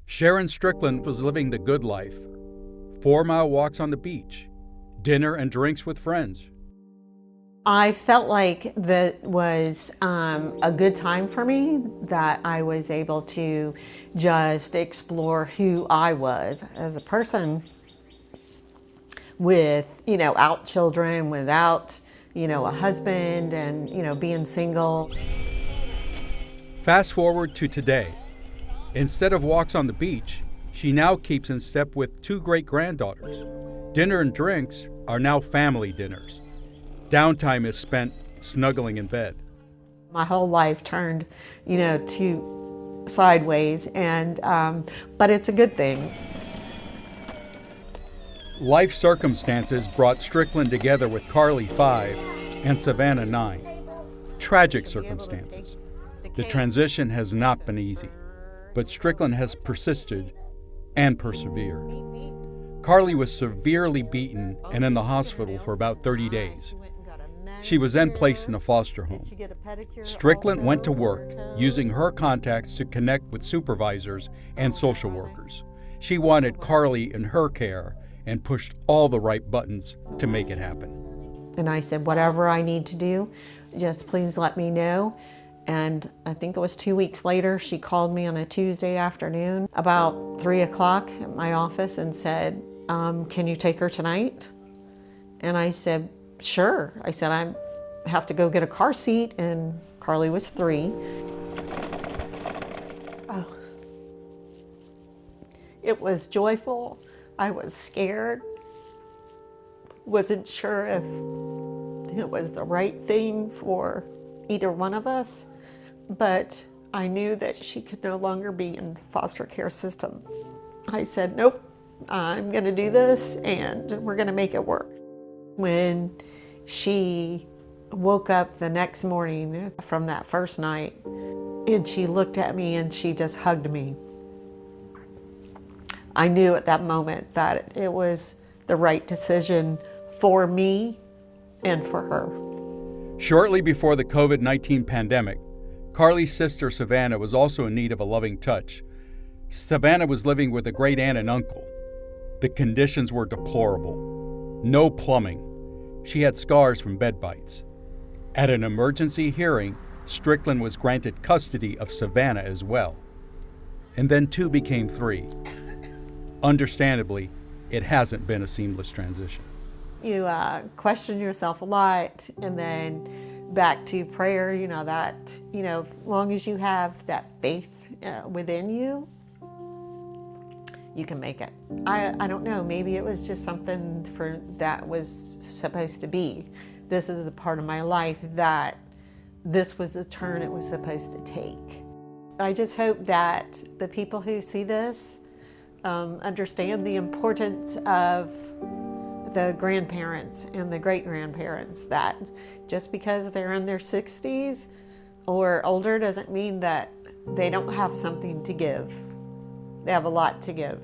Sharon Strickland was living the good life. 4-mile walks on the beach, dinner and drinks with friends. I felt like that was a good time for me, that I was able to just explore who I was as a person with, out children, without, a husband and, being single. Fast forward to today. Instead of walks on the beach, she now keeps in step with 2 great-granddaughters. Dinner and drinks are now family dinners. Downtime is spent snuggling in bed. My whole life turned, to sideways, and but it's a good thing. Life circumstances brought Strickland together with Carly, 5, and Savannah, 9. Tragic circumstances. The transition has not been easy, but Strickland has persisted and persevered. Carly was severely beaten and in the hospital for about 30 days. She was then placed in a foster home. Strickland went to work using her contacts to connect with supervisors and social workers. She wanted Carly in her care and pushed all the right buttons to make it happen. And I said, whatever I need to do, just please let me know. And I think it was 2 weeks later, she called me on a Tuesday afternoon about 3 o'clock at my office and said, can you take her tonight? And I said, sure. I said, I have to go get a car seat, and Carly was 3. Oh. It was joyful. I was scared. Wasn't sure if it was the right thing for either one of us, but I knew that she could no longer be in the foster care system. I said, nope, I'm gonna do this and we're gonna make it work. When she woke up the next morning from that first night, and she looked at me and she just hugged me, I knew at that moment that it was the right decision for me and for her. Shortly before the COVID-19 pandemic, Carly's sister Savannah was also in need of a loving touch. Savannah was living with a great aunt and uncle. The conditions were deplorable. No plumbing. She had scars from bed bites. At an emergency hearing, Strickland was granted custody of Savannah as well. And then 2 became 3. Understandably, it hasn't been a seamless transition. You question yourself a lot, and then back to prayer, that, as long as you have that faith within you, you can make it. I don't know, maybe it was just something that was supposed to be. This is the part of my life that this was the turn it was supposed to take. I just hope that the people who see this understand the importance of the grandparents and the great-grandparents, that just because they're in their 60s or older doesn't mean that they don't have something to give. They have a lot to give.